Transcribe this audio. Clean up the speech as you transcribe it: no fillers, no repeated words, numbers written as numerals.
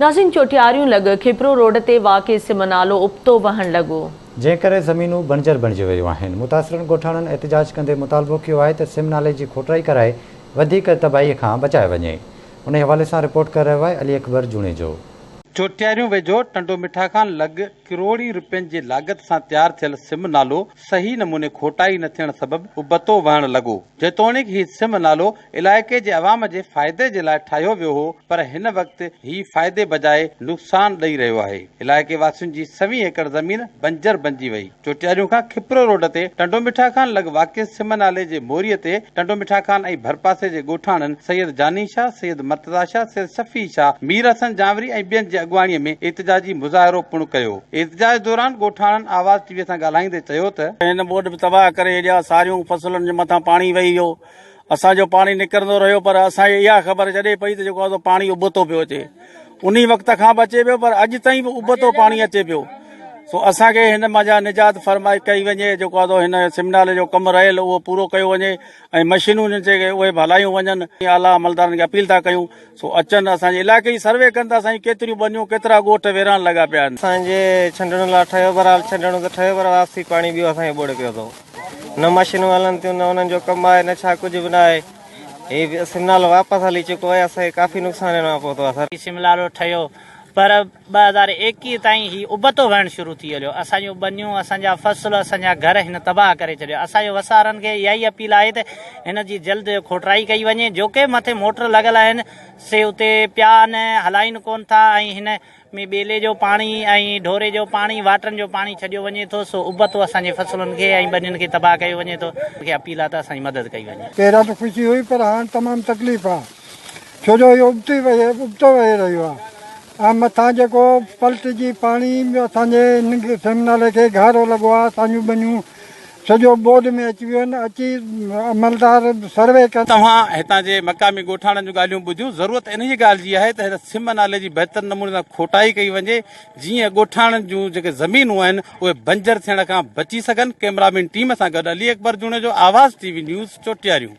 नाज़रीन, चोटियारियूं लॻ खिपरो रोड ते वाक़िअ सिम नालो उबतो वहण लॻो, जंहिं करे ज़मीनूं बंजर बणिजी वियूं आहिनि। मुतासिरनि ॻोठाणनि एहतिजाज कंदे मुतालबो कयो आहे त सिम नाले जी खोटाई कराए वधीक तबाही खां बचाए वञे। उन हवाले सां रिपोर्ट करे रहियो आहे अली अकबर जूणेजो। चोटियारियूं वेझो टंडो मिठा खां लॻ करोड़ी रुपयनि जी लागत सां तैयार थियल सिम नालो सही नमूने खोटाई न थियण सबबि उबतो वहण लॻो। जेतोणीकि हीउ सिम नालो इलाइक़े जे अवाम जे फ़ाइदे जे लाइ ठाहियो वियो हो, पर हिन वक़्तु हीउ फ़ाइदे बजाए नुक़सान ॾेई रहियो आहे। इलाइक़े वासियुनि जी 100 एकड़ ज़मीन बंजर बणिजी वई। चोटियारियूं खां खिपरो रोड ते टंडो मिठा खां लॻ वाक़िअ सिम नाले जे मोरीअ ते टंडो मिठा खान ऐं भरपासे जे ॻोठाणनि सैयद जानी शाह, सैयद मर्तज़ा शाह, सैयद शफ़ी शाह, मीर हसन जावरी ऐं ॿियनि जे अॻुवाणीअ में एहतिजाजी मुज़ाहिरो पिणु कयो। एहतिजाज दौरान ॻोठाणनि आवाज़ टीवीअ सां ॻाल्हाईंदे चयो त हिन बोर्ड बि तबाह करे हेॾा सारियूं फसलुनि जे मथां पाणी वही वियो। असांजो पाणी निकिरंदो रहियो, पर असांखे इहा ख़बर जॾहिं पई त जेको आहे पाणी उबतो पियो अचे। उन वक़्त खां बि अचे पियो, पर अॼु ताईं बि उबतो पाणी अचे पियो। सो असांखे हिन मज़ा निजात फरमाई कई वञे, जेको आहे हिन सिम नाले जो कमु रहियल उहो पूरो कयो वञे ऐं मशीनूं जेके उहे बि हलायूं वञनि। आला अमलदारनि खे अपील था कयूं सो अचनि, असांजे इलाइक़े जी सर्वे कनि था। असांजी केतिरियूं बनियूं केतिरा ॻोठ वेरान लॻा पिया आहिनि। असांजे छंडण लाइ ठहियो, पर छंडण त ठहियो, पर वापसी पाणी ॿियो असांखे ॿोड़ पियो अथव। न मशीनूं हलनि थियूं, न उन्हनि जो कमु आहे, न छा कुझु बि न आहे। हीउ सिम नालो वापसि हली चुको आहे, असांखे काफ़ी नुक़सान ॾियणो पवंदो आहे। सिम नालो ठहियो, पर 2021 ताईं ही उबतो वहण शुरू थी वियो। असांजूं बनियूं, असांजा फसल, असांजा घर हिन तबाह करे छॾियो। असांजो वसारनि खे इहा ई अपील आहे त हिन जी जल्द खोटाई कई वञे। जोके मथे मोटर लॻल आहिनि से उते पिया आहिनि, हलाइनि कोन था ऐं हिन में ॿेले जो पाणी ऐं ढोरे जो पाणी, वाटरनि जो पाणी छॾियो वञे थो। सो उबतो असांजे फसलुनि खे ऐं बनियुनि खे तबाह कयो वञे थो। मूंखे अपील आहे त असांजी मदद कई वञे। पहिरियां त ख़ुशी हुई, पर हाणे तमामु तकलीफ़ आहे, छो जो इहो उबतो वही रहियो आहे। ऐं मथां जेको पलटिजी पाणी असांजे सिम नाले खे गहिरो लॻो आहे। असांजूं बनियूं सॼो बोर्ड में अची वियूं आहिनि। अची अमलदार सर्वे कनि। तव्हां हितां जे मक़ामी ॻोठाणनि जूं ॻाल्हियूं ॿुधियूं। ज़रूरत इन जी ॻाल्हि जी आहे त हिन सिम नाले जी बहितर नमूने सां खोटाई कई वञे, जीअं ॻोठाणनि जूं जेके ज़मीनूं आहिनि उहे बंजर थियण खां बची सघनि। कैमरामैन टीम सां गॾु अली अकबर जूणे जो, आवाज़ टीवी न्यूज़, चोटियारियूं।